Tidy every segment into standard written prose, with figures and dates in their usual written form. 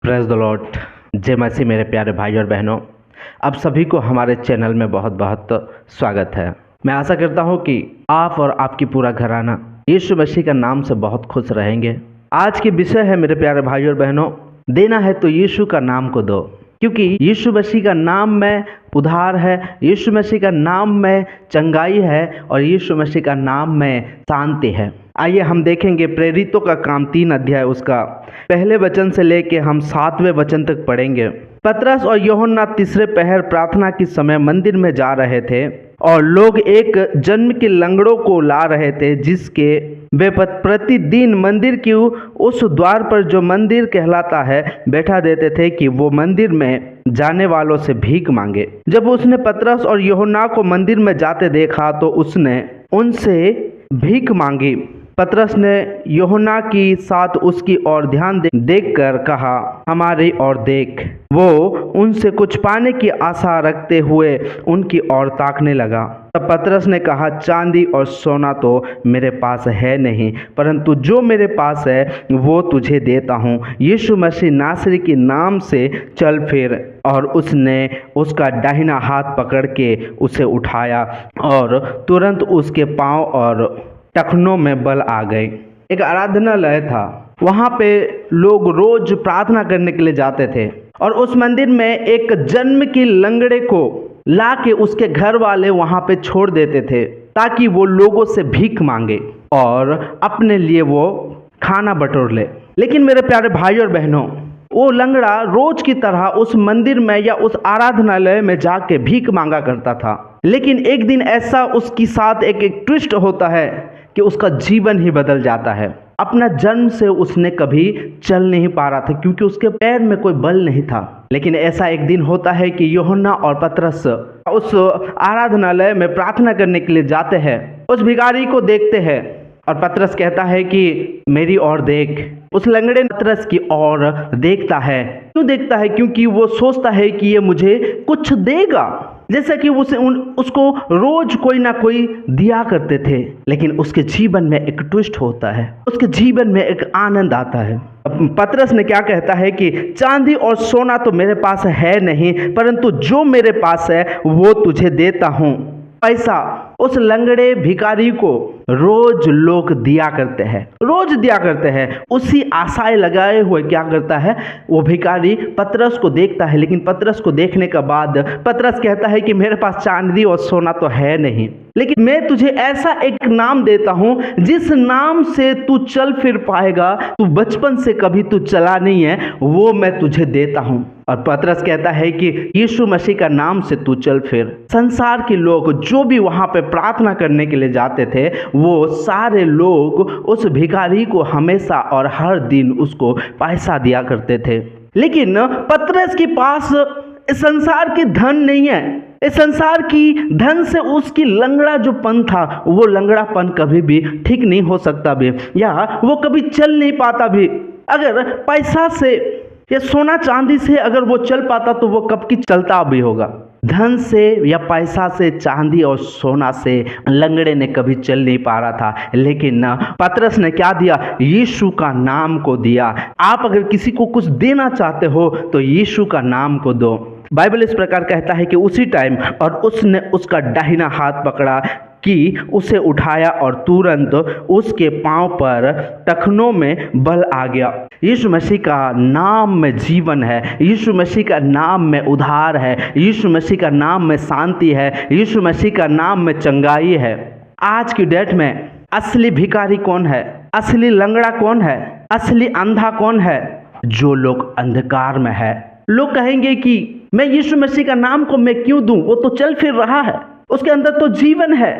Praise the Lord. जय मसीह। मेरे प्यारे भाई और बहनों, आप सभी को हमारे चैनल में बहुत बहुत स्वागत है। मैं आशा करता हूं कि आप और आपकी पूरा घराना यीशु मसीह का नाम से बहुत खुश रहेंगे। आज की विषय है मेरे प्यारे भाई और बहनों, देना है तो यीशु का नाम को दो, क्योंकि यीशु मसीह का नाम में उद्धार है, यीशु मसीह का नाम में चंगाई है और यीशु मसीह का नाम में शांति है। आइए हम देखेंगे प्रेरितों का काम 3 अध्याय उसका पहले वचन से लेके हम 7वें वचन तक पढ़ेंगे। पतरस और यूहन्ना तीसरे पहर प्रार्थना के समय मंदिर में जा रहे थे और लोग एक जन्म के लंगड़ों को ला रहे थे, जिसके वे प्रतिदिन मंदिर की उस द्वार पर जो मंदिर कहलाता है बैठा देते थे कि वो मंदिर में जाने वालों से भीख मांगे। जब उसने पतरस और यूहन्ना को मंदिर में जाते देखा तो उसने उनसे भीख मांगी। पतरस ने यूहन्ना की साथ उसकी ओर ध्यान देखकर कहा, हमारी ओर देख। वो उनसे कुछ पाने की आशा रखते हुए उनकी ओर ताकने लगा। तब पतरस ने कहा, चांदी और सोना तो मेरे पास है नहीं, परंतु जो मेरे पास है वो तुझे देता हूँ। यीशु मसीह नासरी के नाम से चल फिर। और उसने उसका दाहिना हाथ पकड़ के उसे उठाया और तुरंत उसके पांव और टखनों में बल आ गए। एक आराधनालय था, वहाँ पे लोग रोज प्रार्थना करने के लिए जाते थे और उस मंदिर में एक जन्म की लंगड़े को ला के उसके घर वाले वहाँ पे छोड़ देते थे ताकि वो लोगों से भीख मांगे और अपने लिए वो खाना बटोर ले। लेकिन मेरे प्यारे भाई और बहनों, वो लंगड़ा रोज की तरह उस मंदिर में या उस आराधनालय में जाके भीख मांगा करता था। लेकिन एक दिन ऐसा उसके साथ एक ट्विस्ट होता है कि उसका जीवन ही बदल जाता है। अपना जन्म से उसने कभी चल नहीं पा रहा था क्योंकि उसके पैर में कोई बल नहीं था। लेकिन ऐसा एक दिन होता है कि यूहन्ना और पतरस उस आराधनालय में प्रार्थना करने के लिए जाते हैं। उस भिखारी को देखते हैं और पतरस कहता है कि मेरी ओर देख। उस लंगड़े पतरस की ओर देखता है। क्यों देखता है? क्योंकि वो सोचता है कि ये मुझे कुछ देगा, जैसा कि उसको रोज कोई ना कोई दिया करते थे। लेकिन उसके जीवन में एक ट्विस्ट होता है, उसके जीवन में एक आनंद आता है। पतरस ने क्या कहता है कि चांदी और सोना तो मेरे पास है नहीं, परंतु जो मेरे पास है वो तुझे देता हूँ। पैसा उस लंगड़े भिखारी को रोज लोग दिया करते हैं, रोज दिया करते हैं। उसी आशाएं लगाए हुए क्या करता है वो भिखारी पतरस को देखता है। लेकिन पतरस को देखने के बाद पतरस कहता है कि मेरे पास चांदी और सोना तो है नहीं, लेकिन मैं तुझे ऐसा एक नाम देता हूं जिस नाम से तू चल फिर पाएगा। तू बचपन से कभी तू चला नहीं है, वो मैं तुझे देता हूं। और पतरस कहता है कि यीशु मसीह का नाम से तू चल फिर। संसार के लोग जो भी वहां पे प्रार्थना करने के लिए जाते थे, वो सारे लोग उस भिखारी को हमेशा और हर दिन उसको पैसा दिया करते थे। लेकिन पतरस के पास इस संसार की धन नहीं है। इस संसार की धन से उसकी लंगड़ा जो पन था, वो लंगड़ापन कभी भी ठीक नहीं हो सकता भी, या वो कभी चल नहीं पाता भी। अगर पैसा से या सोना चांदी से अगर वो चल पाता तो वो कब की चलता भी होगा। धन से या पैसा से, चांदी और सोना से लंगड़े ने कभी चल नहीं पा रहा था। लेकिन पतरस ने क्या दिया? यीशु का नाम को दिया। आप अगर किसी को कुछ देना चाहते हो तो यीशु का नाम को दो। बाइबल इस प्रकार कहता है कि उसी टाइम और उसने उसका दाहिना हाथ पकड़ा कि उसे उठाया और तुरंत उसके पांव पर टखनों में बल आ गया। यीशु मसीह का नाम में जीवन है, यीशु मसीह का नाम में उद्धार है, यीशु मसीह का नाम में शांति है, यीशु मसीह का नाम में चंगाई है। आज की डेट में असली भिखारी कौन है? असली लंगड़ा कौन है? असली अंधा कौन है? जो लोग अंधकार में है। लोग कहेंगे कि मैं यीशु मसीह का नाम को मैं क्यों दूं? वो तो चल फिर रहा है, उसके अंदर तो जीवन है,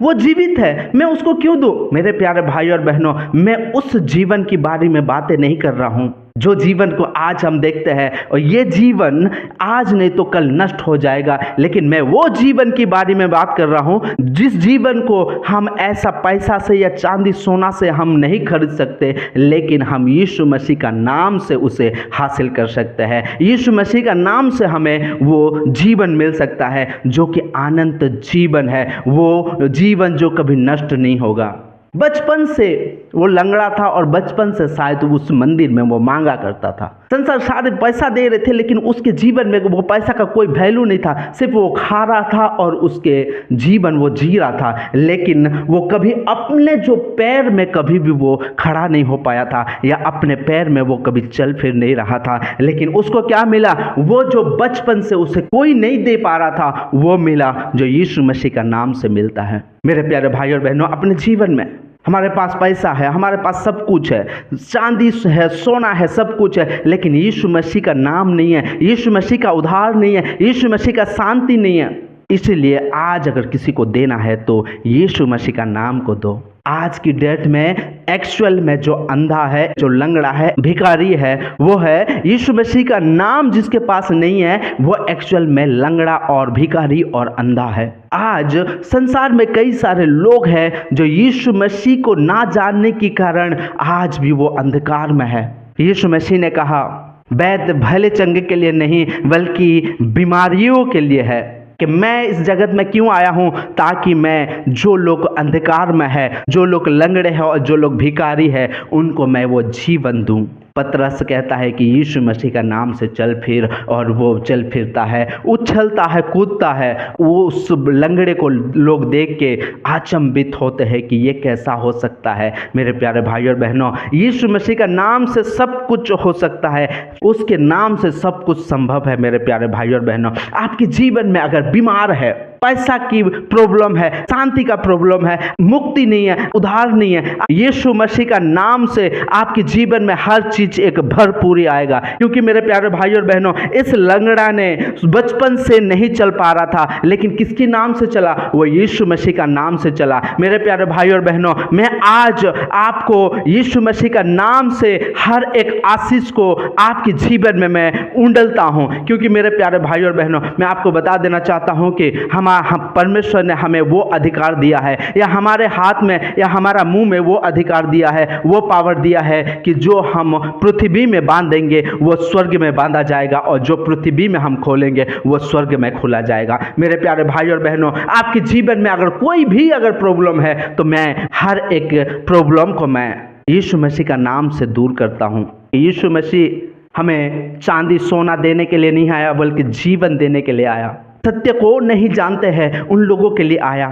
वो जीवित है, मैं उसको क्यों दूं? मेरे प्यारे भाई और बहनों, मैं उस जीवन की बारे में बातें नहीं कर रहा हूं जो जीवन को आज हम देखते हैं, और ये जीवन आज नहीं तो कल नष्ट हो जाएगा। लेकिन मैं वो जीवन की बारे में बात कर रहा हूं जिस जीवन को हम ऐसा पैसा से या चांदी सोना से हम नहीं खरीद सकते, लेकिन हम यीशु मसीह का नाम से उसे हासिल कर सकते हैं। यीशु मसीह का नाम से हमें वो जीवन मिल सकता है जो कि अनंत जीवन है, वो जीवन जो कभी नष्ट नहीं होगा। बचपन से वो लंगड़ा था और बचपन से शायद उस मंदिर में वो मांगा करता था। संसार सारे पैसा दे रहे थे, लेकिन उसके जीवन में वो पैसा का कोई वैल्यू नहीं था। सिर्फ वो खा रहा था और उसके जीवन वो जी रहा था, लेकिन वो कभी अपने जो पैर में कभी भी वो खड़ा नहीं हो पाया था, या अपने पैर में वो कभी चल फिर नहीं रहा था। लेकिन उसको क्या मिला? वो जो बचपन से उसे कोई नहीं दे पा रहा था, वो मिला जो यीशु मसीह का नाम से मिलता है। मेरे प्यारे भाई और बहनों, अपने जीवन में हमारे पास पैसा है, हमारे पास सब कुछ है, चांदी है, सोना है, सब कुछ है, लेकिन यीशु मसीह का नाम नहीं है, यीशु मसीह का उद्धार नहीं है, यीशु मसीह का शांति नहीं है। इसलिए आज अगर किसी को देना है तो यीशु मसीह का नाम को दो। आज की डेट में एक्चुअल में जो अंधा है, जो लंगड़ा है, भिखारी है, वो है यीशु मसीह का नाम जिसके पास नहीं है, वो एक्चुअल में लंगड़ा और भिखारी और अंधा है। आज संसार में कई सारे लोग हैं जो यीशु मसीह को ना जानने के कारण आज भी वो अंधकार में है। यीशु मसीह ने कहा, वैद्य भले चंगे के लिए नहीं बल्कि बीमारियों के लिए है, कि मैं इस जगत में क्यों आया हूं, ताकि मैं जो लोग अंधकार में है, जो लोग लंगड़े हैं और जो लोग भिखारी है, उनको मैं वो जीवन दूं। पतरस कहता है कि यीशु मसीह का नाम से चल फिर, और वो चल फिरता है, उछलता है, कूदता है। वो उस लंगड़े को लोग देख के अचंभित होते हैं कि ये कैसा हो सकता है। मेरे प्यारे भाई और बहनों, यीशु मसीह का नाम से सब कुछ हो सकता है, उसके नाम से सब कुछ संभव है। मेरे प्यारे भाई और बहनों, आपके जीवन में अगर बीमार है, पैसा की प्रॉब्लम है, शांति का प्रॉब्लम है, मुक्ति नहीं है, उद्धार नहीं है, यीशु मसीह का नाम से आपके जीवन में हर चीज एक भरपूरी आएगा। क्योंकि मेरे प्यारे भाई और बहनों, इस लंगड़ा ने बचपन से नहीं चल पा रहा था, लेकिन किसके नाम से चला? वो यीशु मसीह का नाम से चला। मेरे प्यारे भाई और बहनों, मैं आज आपको यीशु मसीह का नाम से हर एक आशीष को आपके जीवन में मैं उंडलता हूं। क्योंकि मेरे प्यारे भाई और बहनों, मैं आपको बता देना चाहता हूं कि हम परमेश्वर ने हमें वो अधिकार दिया है, या हमारे हाथ में या हमारा मुंह में वो अधिकार दिया है, वो पावर दिया है कि जो हम पृथ्वी में बांध देंगे वो स्वर्ग में बांधा जाएगा, और जो पृथ्वी में हम खोलेंगे वो स्वर्ग में खोला जाएगा। मेरे प्यारे भाई और बहनों, आपके जीवन में अगर कोई भी अगर प्रॉब्लम है, तो मैं हर एक प्रॉब्लम को मैं यीशु मसीह का नाम से दूर करता हूं। यीशु मसीह हमें चांदी सोना देने के लिए नहीं आया, बल्कि जीवन देने के लिए आया। सत्य को नहीं जानते हैं उन लोगों के लिए आया।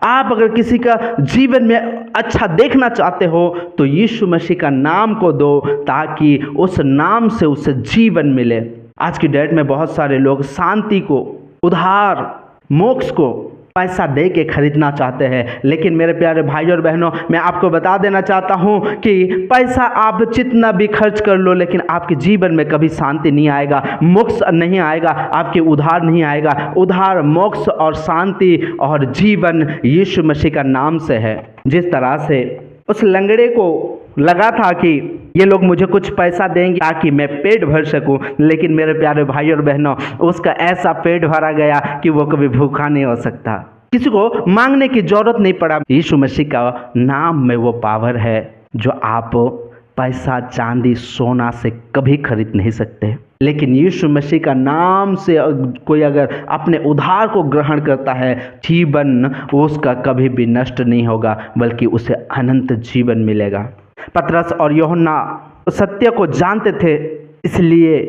आप अगर किसी का जीवन में अच्छा देखना चाहते हो तो यीशु मसीह का नाम को दो, ताकि उस नाम से उसे जीवन मिले। आज की डेट में बहुत सारे लोग शांति को, उद्धार, मोक्ष को पैसा दे के खरीदना चाहते हैं। लेकिन मेरे प्यारे भाई और बहनों, मैं आपको बता देना चाहता हूं कि पैसा आप जितना भी खर्च कर लो, लेकिन आपके जीवन में कभी शांति नहीं आएगा, मोक्ष नहीं आएगा, आपके उद्धार नहीं आएगा। उद्धार, मोक्ष और शांति और जीवन यीशु मसीह का नाम से है। जिस तरह से उस लंगड़े को लगा था कि ये लोग मुझे कुछ पैसा देंगे ताकि मैं पेट भर सकूं, लेकिन मेरे प्यारे भाई और बहनों, उसका ऐसा पेट भरा गया कि वो कभी भूखा नहीं हो सकता। किसी को मांगने की जरूरत नहीं पड़ा। यीशु मसीह का नाम में वो पावर है जो आप पैसा, चांदी, सोना से कभी खरीद नहीं सकते। लेकिन यीशु मसीह का नाम से कोई अगर अपने उद्धार को ग्रहण करता है, जीवन उसका कभी भी नष्ट नहीं होगा, बल्कि उसे अनंत जीवन मिलेगा। पतरस और यूहन्ना सत्य को जानते थे, इसलिए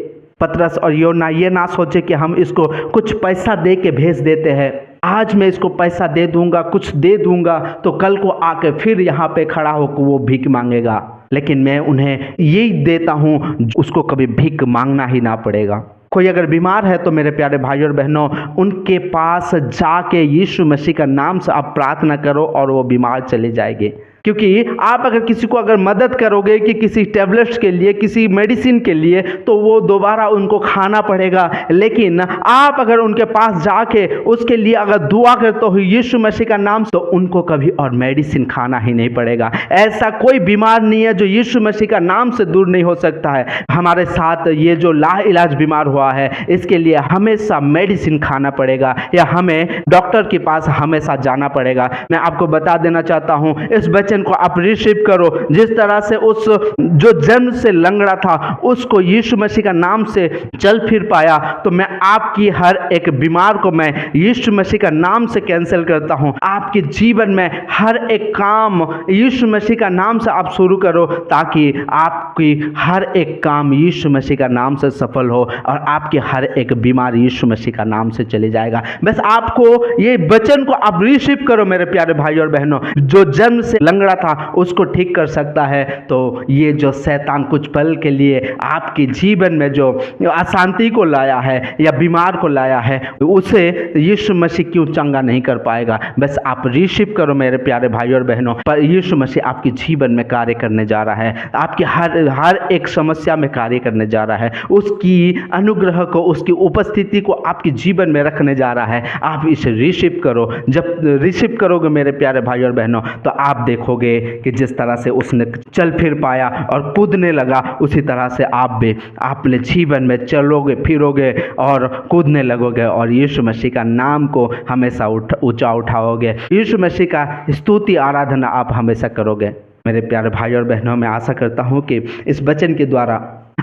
पतरस और यूहन्ना ये ना सोचे कि हम इसको कुछ पैसा दे के भेज देते हैं। आज मैं इसको पैसा दे दूंगा, कुछ दे दूंगा, तो कल को आके फिर यहाँ पे खड़ा होकर वो भीख मांगेगा। लेकिन मैं उन्हें यही देता हूँ, उसको कभी भीख मांगना ही ना पड़ेगा। कोई अगर बीमार है तो मेरे प्यारे भाई और बहनों, उनके पास जाके यीशु मसीह का नाम से आप प्रार्थना करो और वो बीमार चले जाएंगे। क्योंकि आप अगर किसी को अगर मदद करोगे कि किसी टैबलेट्स के लिए, किसी मेडिसिन के लिए, तो वो दोबारा उनको खाना पड़ेगा। लेकिन आप अगर उनके पास जाके उसके लिए अगर दुआ करते हो यीशु मसीह का नाम, तो उनको कभी और मेडिसिन खाना ही नहीं पड़ेगा। ऐसा कोई बीमार नहीं है जो यीशु मसीह का नाम से दूर नहीं हो सकता है। हमारे साथ ये जो लाइलाज बीमार हुआ है, इसके लिए हमेशा मेडिसिन खाना पड़ेगा या हमें डॉक्टर के पास हमेशा जाना पड़ेगा। मैं आपको बता देना चाहता हूँ, इस बच्चे वचन को आप रिसीव करो। जिस तरह से उस जो जन्म से लंगड़ा था उसको यीशु मसीह का नाम से चल फिर पाया, तो मैं आपकी हर एक बीमार को मैं यीशु मसीह का नाम से कैंसिल करता हूं। आपके जीवन में हर एक काम यीशु मसीह का नाम से आप शुरू करो, ताकि आपकी हर एक काम यीशु मसीह का नाम से सफल हो और आपकी हर एक बीमारी यीशु मसीह का नाम से चली जाएगा। बस आपको ये वचन को आप रिसीव करो मेरे प्यारे भाई और बहनों। जो जन्म से लंगड़ा था उसको ठीक कर सकता है, तो ये जो शैतान कुछ पल के लिए आपके जीवन में जो अशांति को लाया है या बीमार को लाया है, उसे यीशु मसीह क्यों चंगा नहीं कर पाएगा। बस आप रिसीव करो मेरे प्यारे भाई और बहनों। पर यीशु मसीह आपके जीवन में कार्य करने जा रहा है, आपकी हर एक समस्या में कार्य करने जा रहा है, उसकी अनुग्रह को, उसकी उपस्थिति को आपके जीवन में रखने जा रहा है। आप इसे रिसीव करो। जब रिसीव करोगे मेरे प्यारे भाई और बहनों, तो आप देखोगे कि जिस तरह से उसने चल फिर पाया और कूदने लगा, उसी तरह से आप भी अपने जीवन में चलोगे फिरोगे और कूदने लगोगे और यीशु मसीह का नाम को हमेशा ऊंचा उठाओगे। यीशु मसीह का स्तुति आराधना आप हमेशा करोगे। मेरे प्यारे भाई और बहनों, मैं आशा करता हूँ कि इस वचन के द्वारा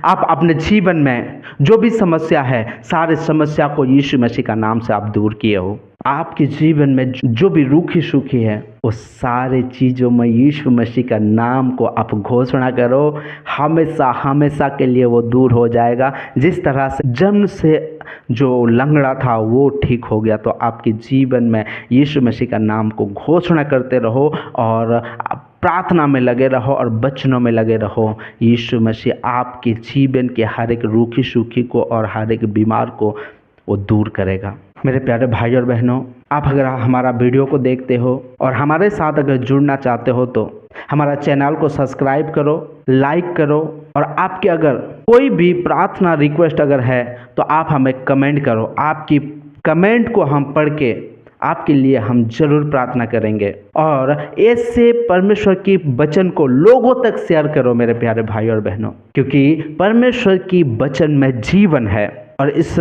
आप अपने जीवन में जो भी समस्या है, सारे समस्या को यीशु मसीह का नाम से आप दूर किए हो। आपके जीवन में जो भी रूखी सूखी है, उस सारे चीज़ों में यीशु मसीह का नाम को आप घोषणा करो, हमेशा हमेशा के लिए वो दूर हो जाएगा। जिस तरह से जन्म से जो लंगड़ा था वो ठीक हो गया, तो आपके जीवन में यीशु मसीह का नाम को घोषणा करते रहो और प्रार्थना में लगे रहो और वचनों में लगे रहो। यीशु मसीह आपके जीवन के हर एक रूखी सूखी को और हर एक बीमार को वो दूर करेगा। मेरे प्यारे भाई और बहनों, आप अगर हमारा वीडियो को देखते हो और हमारे साथ अगर जुड़ना चाहते हो, तो हमारा चैनल को सब्सक्राइब करो, लाइक करो, और आपके अगर कोई भी प्रार्थना रिक्वेस्ट अगर है तो आप हमें कमेंट करो। आपकी कमेंट को हम पढ़ के आपके लिए हम जरूर प्रार्थना करेंगे। और ऐसे परमेश्वर की वचन को लोगों तक शेयर करो मेरे प्यारे भाई और बहनों, क्योंकि परमेश्वर की वचन में जीवन है और इस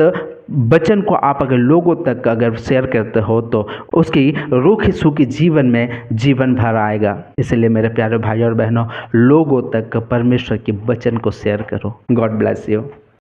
वचन को आप अगर लोगों तक अगर शेयर करते हो तो उसकी रूखी सूखी जीवन में जीवन भर आएगा। इसलिए मेरे प्यारे भाई और बहनों, लोगों तक परमेश्वर के वचन को शेयर करो। God bless you.